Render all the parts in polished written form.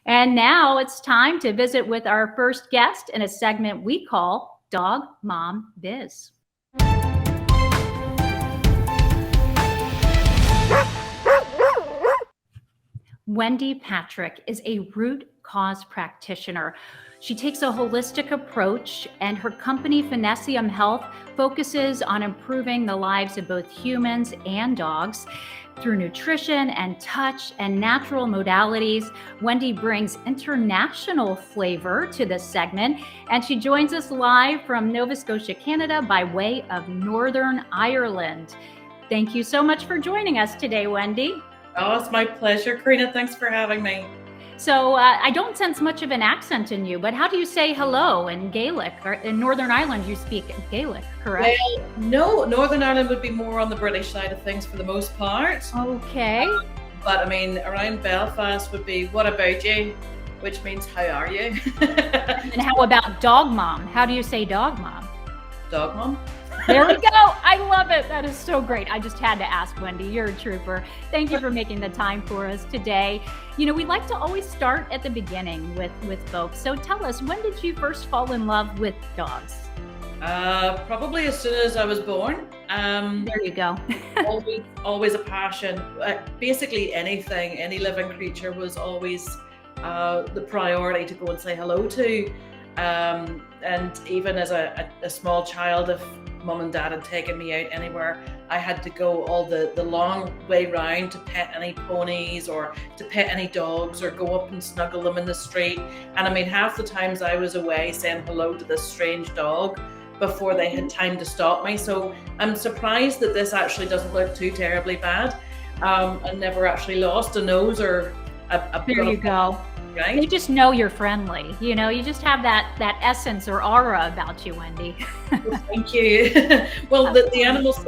And now it's time to visit with our first guest in a segment we call Dog Mom Biz. Wendie Patrick is a root cause practitioner. She takes a holistic approach, and her company, Finnessiam Health, focuses on improving the lives of both humans and dogs. Through nutrition and touch and natural modalities, Wendie brings international flavor to this segment, and she joins us live from Nova Scotia, Canada, by way of Northern Ireland. Thank you so much for joining us today, Wendie. Oh, it's my pleasure, Karina. Thanks for having me. So I don't sense much of an accent in you, but how do you say hello in Gaelic? Or in Northern Ireland, you speak Gaelic, correct? Well, no, Northern Ireland would be more on the British side of things for the most part. Okay. But I mean, around Belfast would be, what about you? Which means, how are you? And how about dog mom? How do you say dog mom? Dog mom. There we go. I love it. That is so great. I just had to ask, Wendie. You're a trooper. Thank you for making the time for us today. You know, we like to always start at the beginning with folks. So tell us, when did you first fall in love with dogs? Probably as soon as I was born. There you go. always a passion. Basically anything, any living creature was always the priority to go and say hello to. And even as a small child, if mum and dad had taken me out anywhere, I had to go all the long way round to pet any ponies or to pet any dogs or go up and snuggle them in the street. And I mean, half the times I was away saying hello to this strange dog before they had time to stop me. So I'm surprised that this actually doesn't look too terribly bad. I never actually lost a nose or a There you go. Right? They just know you're friendly. You know, you just have that essence or aura about you, Wendie. Thank you. Well, the animals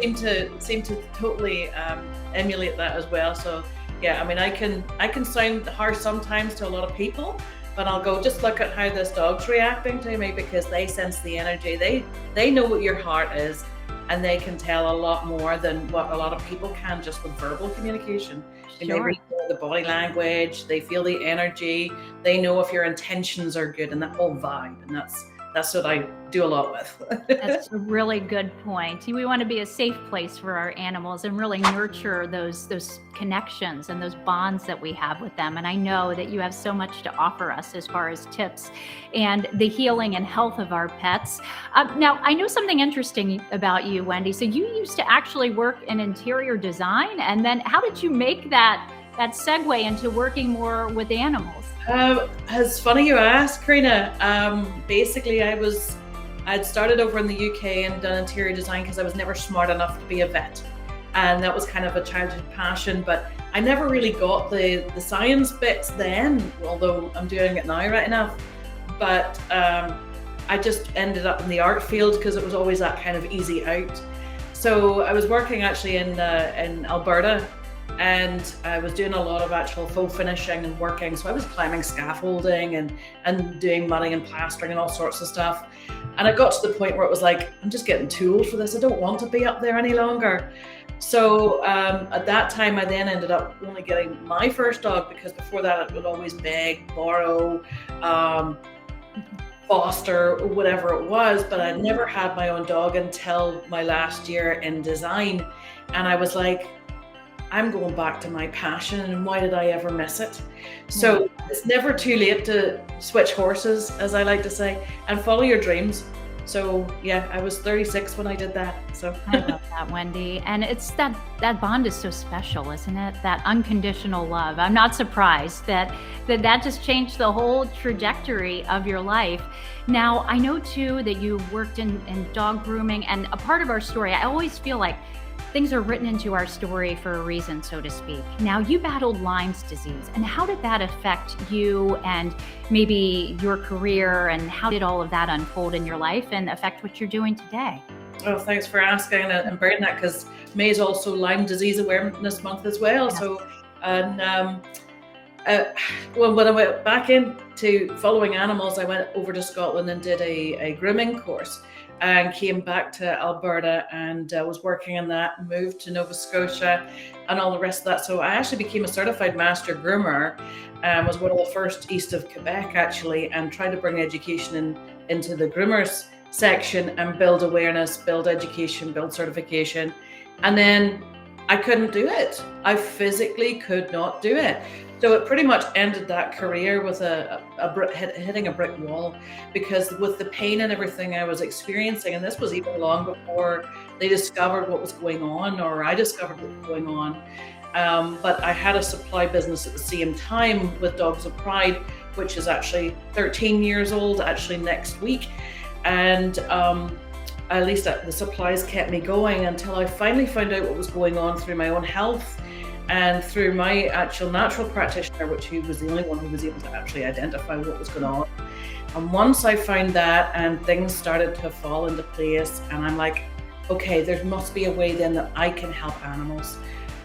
seem to totally emulate that as well. So yeah, I mean, I can sound harsh sometimes to a lot of people, but I'll go, just look at how this dog's reacting to me, because they sense the energy. They know what your heart is, and they can tell a lot more than what a lot of people can just with verbal communication. And Sure. they read the body language, they feel the energy, they know if your intentions are good, and that whole vibe. And that's what I do a lot with. That's a really good point. We want to be a safe place for our animals and really nurture those connections and those bonds that we have with them. And I know that you have so much to offer us as far as tips and the healing and health of our pets. Now, I know something interesting about you, Wendie. So you used to actually work in interior design, and then how did you make that segue into working more with animals? It's funny you ask, Karina. Basically, I'd started over in the UK and done interior design because I was never smart enough to be a vet. And that was kind of a childhood passion, but I never really got the science bits then, although I'm doing it now right enough. But I just ended up in the art field because it was always that kind of easy out. So I was working actually in Alberta, and I was doing a lot of actual faux finishing and working. So I was climbing scaffolding and doing mudding and plastering and all sorts of stuff. And I got to the point where it was like, I'm just getting too old for this. I don't want to be up there any longer. So at that time, I then ended up only getting my first dog, because before that it would always beg, borrow, foster, whatever it was. But I'd never had my own dog until my last year in design. And I was like, I'm going back to my passion, and why did I ever miss it? So it's never too late to switch horses, as I like to say, and follow your dreams. So yeah, I was 36 when I did that. So I love that, Wendie. And it's that bond is so special, isn't it? That unconditional love. I'm not surprised that just changed the whole trajectory of your life. Now, I know too that you worked in dog grooming, and a part of our story, I always feel like things are written into our story for a reason, so to speak. Now, you battled Lyme's disease, and how did that affect you and maybe your career, and how did all of that unfold in your life and affect what you're doing today? Oh, thanks for asking and bringing that, because May is also Lyme Disease Awareness Month as well. Yes. So, and well, when I went back into following animals, I went over to Scotland and did a grooming course. and came back to Alberta and was working in that, moved to Nova Scotia and all the rest of that. So I actually became a certified master groomer and was one of the first east of Quebec actually, and tried to bring education into the groomers section and build awareness, build education, build certification. And then I couldn't do it. I physically could not do it. So it pretty much ended that career with hitting a brick wall, because with the pain and everything I was experiencing, and this was even long before they discovered what was going on, or I discovered what was going on. But I had a supply business at the same time with Dogs of Pride, which is actually 13 years old, actually next week. And at least the supplies kept me going until I finally found out what was going on through my own health and through my actual natural practitioner, which he was the only one who was able to actually identify what was going on. And once I found that and things started to fall into place, and I'm like, okay, there must be a way then that I can help animals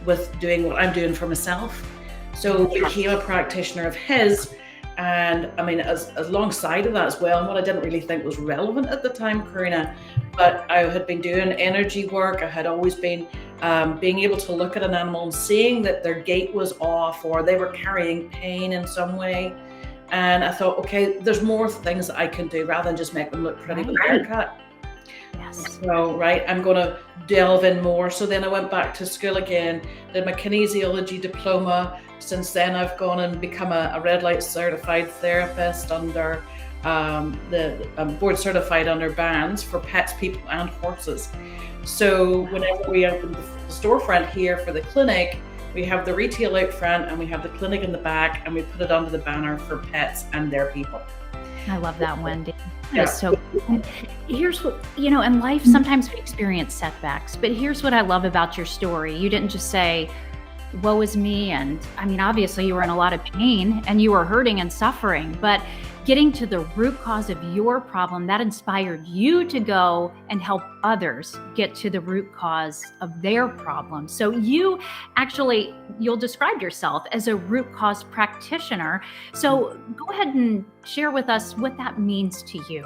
with doing what I'm doing for myself. So I became a practitioner of his. And I mean, as alongside of that as well, and what I didn't really think was relevant at the time, Karina, but I had been doing energy work. I had always been being able to look at an animal and seeing that their gait was off or they were carrying pain in some way. And I thought, okay, there's more things that I can do rather than just make them look pretty with a haircut. Yes. So, I'm going to delve in more. So then I went back to school again, did my kinesiology diploma. Since then, I've gone and become a red light certified therapist under the board certified under bands for pets, people, and horses. So whenever we open the storefront here for the clinic, we have the retail out front and we have the clinic in the back, and we put it under the banner for pets and their people. I love that, Wendie. That is so cool. Here's what, in life, sometimes we experience setbacks, but here's what I love about your story. You didn't just say, woe is me. And I mean, obviously you were in a lot of pain and you were hurting and suffering, but getting to the root cause of your problem, that inspired you to go and help others get to the root cause of their problem. So you'll describe yourself as a root cause practitioner. So go ahead and share with us what that means to you.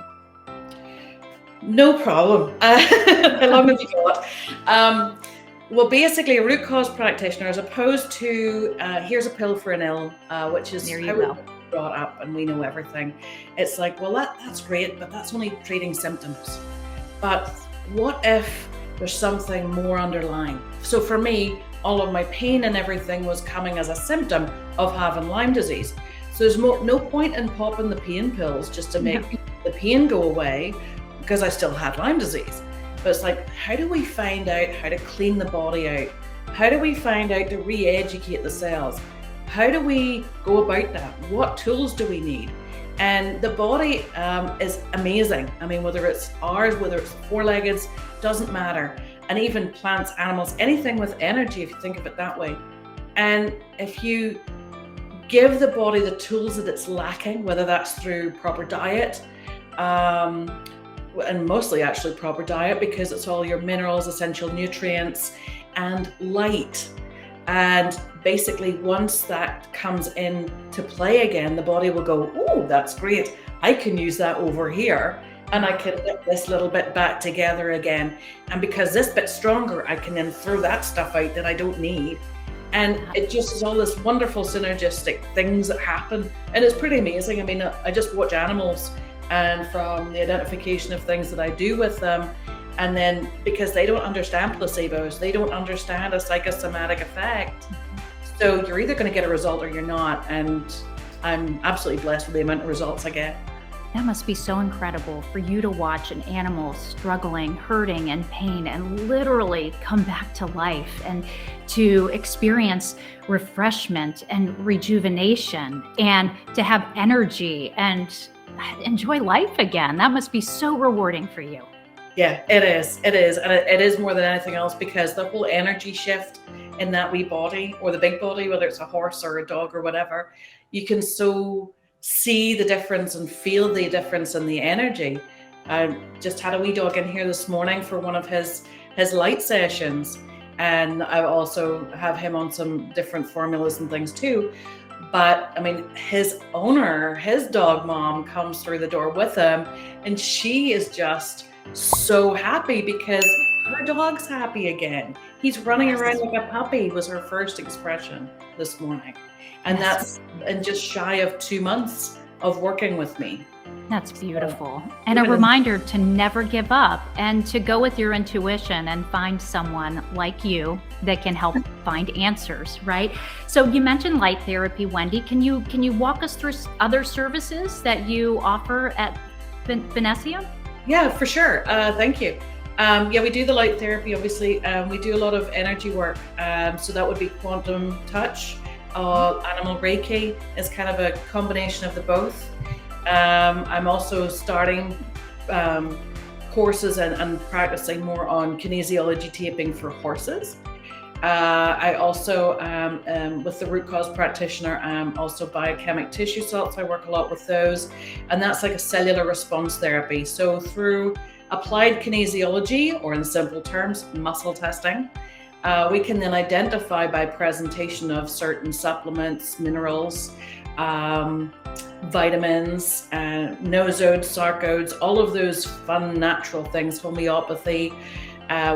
No problem. I love it. Well, basically a root cause practitioner, as opposed to here's a pill for an ill, which is how we're brought up and we know everything. It's like, well, that's great, but that's only treating symptoms. But what if there's something more underlying? So for me, all of my pain and everything was coming as a symptom of having Lyme disease. So there's no point in popping the pain pills just to make the pain go away, because I still had Lyme disease. But it's like, how do we find out how to clean the body out? How do we find out to re-educate the cells? How do we go about that? What tools do we need? And the body is amazing. I mean, whether it's ours, whether it's four-legged, doesn't matter. And even plants, animals, anything with energy, if you think of it that way. And if you give the body the tools that it's lacking, whether that's through proper diet, and mostly actually proper diet, because it's all your minerals, essential nutrients, and light. And basically once that comes in to play again, the body will go, oh, that's great. I can use that over here, and I can get this little bit back together again. And because this bit's stronger, I can then throw that stuff out that I don't need. And it just is all this wonderful synergistic things that happen. And it's pretty amazing. I mean, I just watch animals, and from the identification of things that I do with them, and then because they don't understand placebos, they don't understand a psychosomatic effect. So you're either going to get a result or you're not. And I'm absolutely blessed with the amount of results I get. That must be so incredible for you to watch an animal struggling, hurting, and pain, and literally come back to life, and to experience refreshment and rejuvenation, and to have energy and enjoy life again. That must be so rewarding for you. Yeah, it is. And it is more than anything else, because the whole energy shift in that wee body, or the big body, whether it's a horse or a dog or whatever, you can so see the difference and feel the difference in the energy. I just had a wee dog in here this morning for one of his light sessions, and I also have him on some different formulas and things too. But I mean, his owner, his dog mom comes through the door with him, and she is just so happy because her dog's happy again. He's running around like a puppy was her first expression this morning. And that's and just shy of 2 months of working with me. That's beautiful. And a reminder to never give up and to go with your intuition and find someone like you that can help find answers, right? So you mentioned light therapy, Wendie. Can you walk us through other services that you offer at Finnessiam? Yeah, for sure. Thank you. Yeah, we do the light therapy, obviously. We do a lot of energy work. So that would be quantum touch. Animal Reiki is kind of a combination of the both. I'm also starting courses and practicing more on kinesiology taping for horses. I also, with the root cause practitioner, also biochemic tissue salts. I work a lot with those, and that's like a cellular response therapy. So through applied kinesiology, or in simple terms, muscle testing, we can then identify by presentation of certain supplements, minerals, vitamins, nosodes, sarcodes, all of those fun natural things, homeopathy.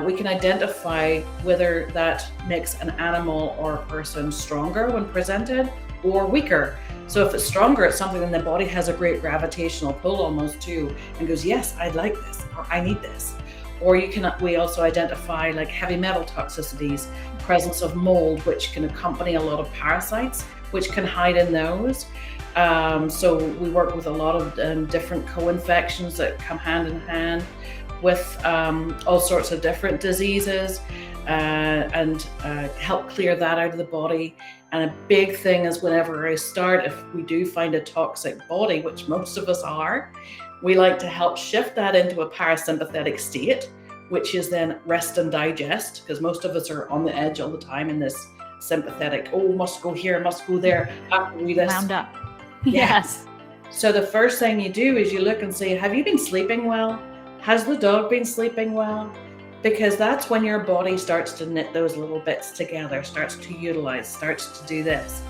We can identify whether that makes an animal or a person stronger when presented or weaker. So if it's stronger, it's something that the body has a great gravitational pull almost to and goes, yes, I'd like this, or I need this. Or we also identify like heavy metal toxicities, presence of mold, which can accompany a lot of parasites, which can hide in those. So we work with a lot of different co-infections that come hand in hand with all sorts of different diseases, and help clear that out of the body. And a big thing is whenever I start, if we do find a toxic body, which most of us are, we like to help shift that into a parasympathetic state, which is then rest and digest, because most of us are on the edge all the time in this sympathetic, oh, must go here, must go there, have to do this. Wound up. Yeah. Yes. So the first thing you do is you look and say, have you been sleeping well? Has the dog been sleeping well? Because that's when your body starts to knit those little bits together, starts to utilize, starts to do this.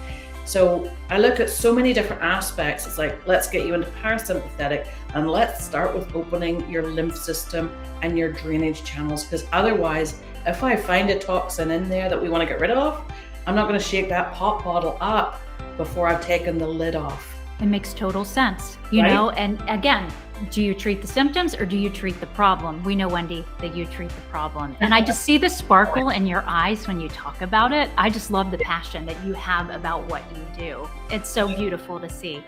So I look at so many different aspects. It's like, let's get you into parasympathetic, and let's start with opening your lymph system and your drainage channels. Because otherwise, if I find a toxin in there that we want to get rid of, I'm not going to shake that pop bottle up before I've taken the lid off. It makes total sense, you Right? know, and again, do you treat the symptoms or do you treat the problem? We know, Wendie, that you treat the problem. And I just see the sparkle in your eyes when you talk about it. I just love the passion that you have about what you do. It's so beautiful to see.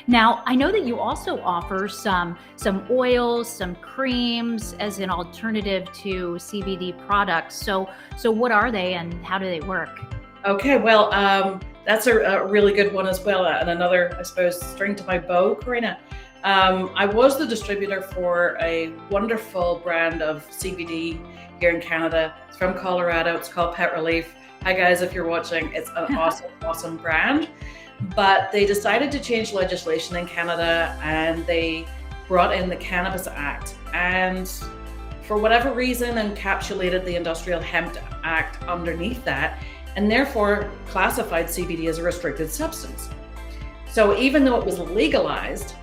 Now, I know that you also offer some oils, some creams as an alternative to CBD products. So what are they and how do they work? Okay, well, that's a really good one as well. And another, I suppose, string to my bow, Karina. I was the distributor for a wonderful brand of CBD here in Canada. It's from Colorado. It's called Pet Relief. Hi guys, if you're watching, it's an awesome brand. But they decided to change legislation in Canada, and they brought in the Cannabis Act, and for whatever reason encapsulated the Industrial Hemp Act underneath that, and therefore classified CBD as a restricted substance. So even though it was legalized,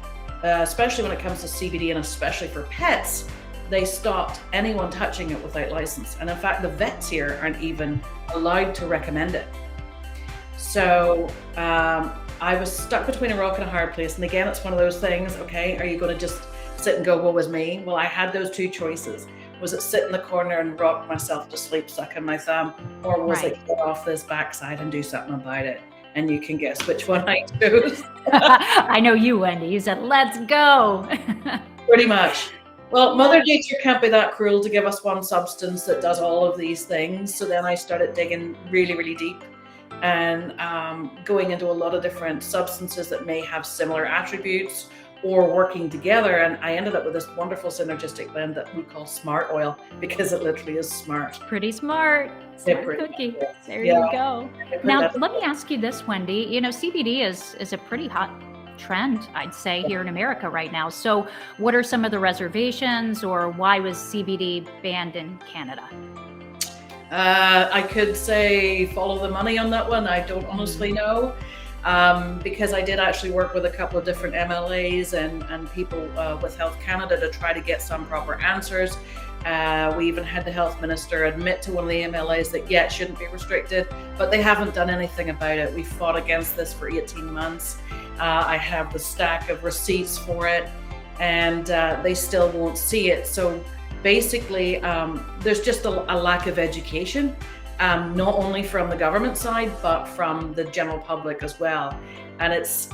especially when it comes to CBD and especially for pets, they stopped anyone touching it without license. And in fact, the vets here aren't even allowed to recommend it. So I was stuck between a rock and a hard place. And again, it's one of those things, okay, are you going to just sit and go, woe is me? Well, I had those two choices. Was it sit in the corner and rock myself to sleep, sucking my thumb? Or was it get off this backside and do something about it? And you can guess which one I chose. I know you, Wendie. You said, let's go. Pretty much. Well, Mother Nature can't be that cruel to give us one substance that does all of these things. So then I started digging really, really deep and going into a lot of different substances that may have similar attributes or working together. And I ended up with this wonderful synergistic blend that we call Smart Oil, because it literally is smart. Pretty smart. Smart cookie. There you go. Now, let me ask you this, Wendie. You know, CBD is a pretty hot trend, I'd say, here in America right now. So what are some of the reservations, or why was CBD banned in Canada? I could say follow the money on that one. I don't honestly know. because I did actually work with a couple of different MLAs and people with Health Canada to try to get some proper answers. We even had the health minister admit to one of the MLAs that, yeah, it shouldn't be restricted, but they haven't done anything about it. We fought against this for 18 months. I have the stack of receipts for it, and they still won't see it. So basically, there's just a lack of education, not only from the government side, but from the general public as well. And it's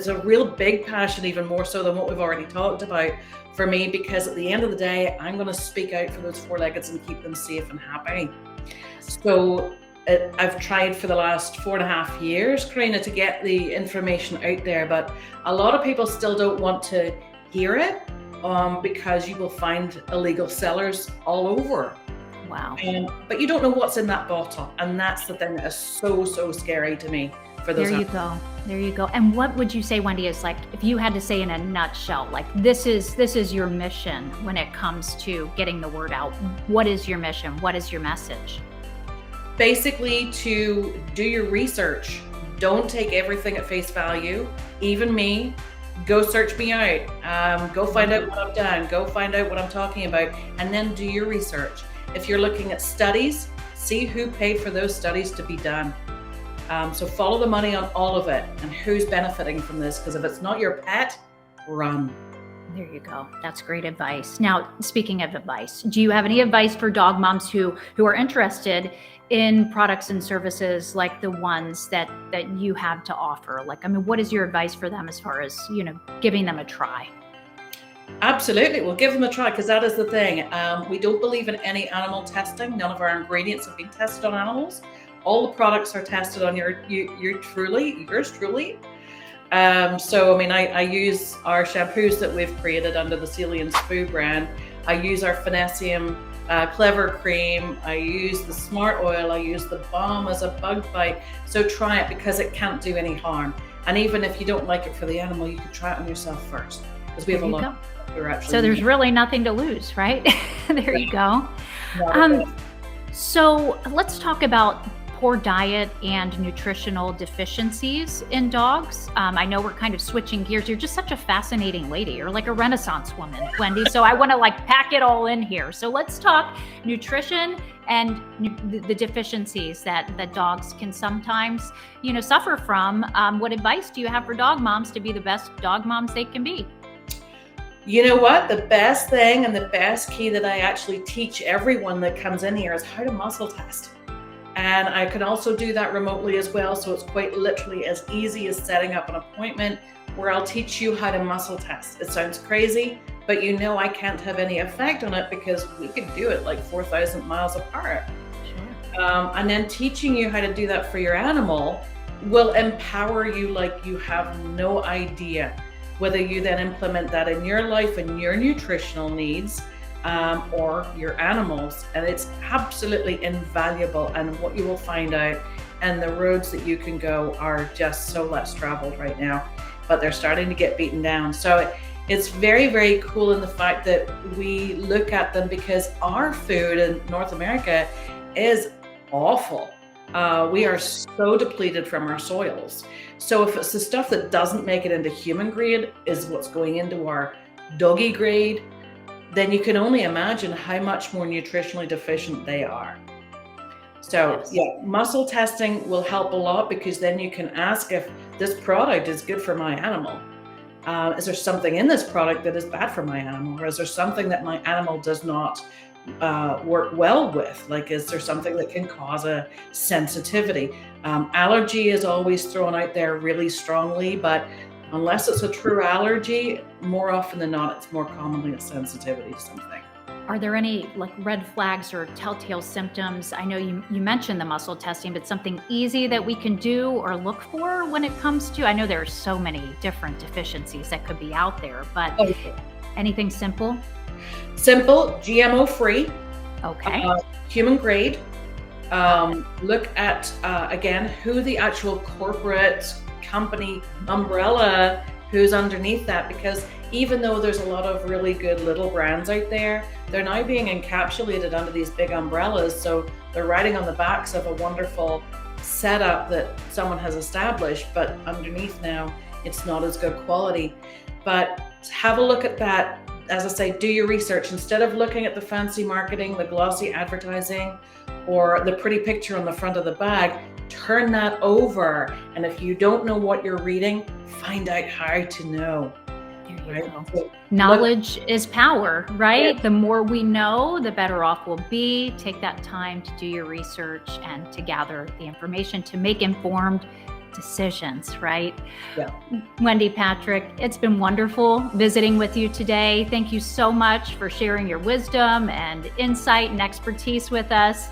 a real big passion, even more so than what we've already talked about for me, because at the end of the day, I'm going to speak out for those four-leggeds and keep them safe and happy. So I've tried for the last 4.5 years, Karina, to get the information out there, but a lot of people still don't want to hear it because you will find illegal sellers all over. Wow. But you don't know what's in that bottle, and that's the thing that is so scary to me. For those There you go. And what would you say, Wendie, is like, if you had to say in a nutshell, like this is your mission when it comes to getting the word out? What is your mission? What is your message? Basically, to do your research. Don't take everything at face value. Even me, go search me out. Go find out what I've done. Go find out what I'm talking about, and then do your research. If you're looking at studies, see who paid for those studies to be done. So follow the money on all of it and who's benefiting from this, because if it's not your pet, run. There you go. That's great advice. Now, speaking of advice, do you have any advice for dog moms who are interested in products and services like the ones that you have to offer? Like, I mean, what is your advice for them as far as, giving them a try? Absolutely. We'll give them a try, because that is the thing. We don't believe in any animal testing. None of our ingredients have been tested on animals. All the products are tested on yours truly. So, I mean, I use our shampoos that we've created under the Celian's Food brand. I use our Finnessiam Clever Cream. I use the Smart Oil. I use the balm as a bug bite. So try it, because it can't do any harm. And even if you don't like it for the animal, you can try it on yourself first, because we have a lot. So there's really nothing to lose, right? There you go. So let's talk about poor diet and nutritional deficiencies in dogs. I know we're kind of switching gears. You're just such a fascinating lady. You're like a Renaissance woman, Wendie. So I want to pack it all in here. So let's talk nutrition and the deficiencies that dogs can sometimes, suffer from. What advice do you have for dog moms to be the best dog moms they can be? You know what? The best thing and the best key that I actually teach everyone that comes in here is how to muscle test. And I can also do that remotely as well. So it's quite literally as easy as setting up an appointment where I'll teach you how to muscle test. It sounds crazy, but I can't have any effect on it because we can do it 4,000 miles apart. Sure. And then teaching you how to do that for your animal will empower you like you have no idea. Whether you then implement that in your life and your nutritional needs, or your animals, and it's absolutely invaluable. And what you will find out, and the roads that you can go are just so less traveled right now, but they're starting to get beaten down. So it's very, very cool in the fact that we look at them, because our food in North America is awful. We are so depleted from our soils. So if it's the stuff that doesn't make it into human grade is what's going into our doggy grade, then you can only imagine how much more nutritionally deficient they are. So yeah, muscle testing will help a lot, because then you can ask if this product is good for my animal. Is there something in this product that is bad for my animal? Or is there something that my animal does not work well with? Is there something that can cause a sensitivity? Allergy is always thrown out there really strongly, but unless it's a true allergy, more often than not, it's more commonly a sensitivity to something. Are there any red flags or telltale symptoms? I know you mentioned the muscle testing, but something easy that we can do or look for when it comes to, I know there are so many different deficiencies that could be out there, but anything simple? Simple, GMO free. Okay. Human grade. Look at, again, who the actual corporate company umbrella who's underneath that, because even though there's a lot of really good little brands out there, they're now being encapsulated under these big umbrellas. So they're riding on the backs of a wonderful setup that someone has established, but underneath now it's not as good quality. But have a look at that. As I say, do your research. Instead of looking at the fancy marketing, the glossy advertising, or the pretty picture on the front of the bag, turn that over. And if you don't know what you're reading, find out how to know. There you go. So knowledge is power, right? Yeah. The more we know, the better off we'll be. Take that time to do your research and to gather the information to make informed decisions, right? Yeah. Wendie Patrick, it's been wonderful visiting with you today. Thank you so much for sharing your wisdom and insight and expertise with us.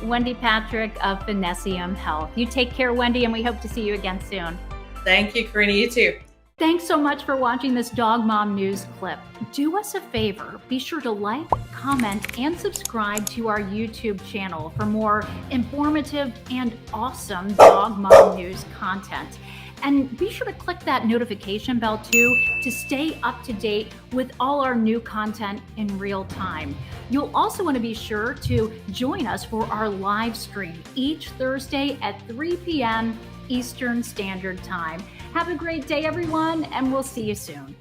Wendie Patrick of Finnessiam Health. You take care, Wendie, and we hope to see you again soon. Thank you, Karina. You too. Thanks so much for watching this Dog Mom News clip. Do us a favor, be sure to like, comment, and subscribe to our YouTube channel for more informative and awesome Dog Mom News content. And be sure to click that notification bell too to stay up to date with all our new content in real time. You'll also want to be sure to join us for our live stream each Thursday at 3 p.m. Eastern Standard Time. Have a great day, everyone, and we'll see you soon.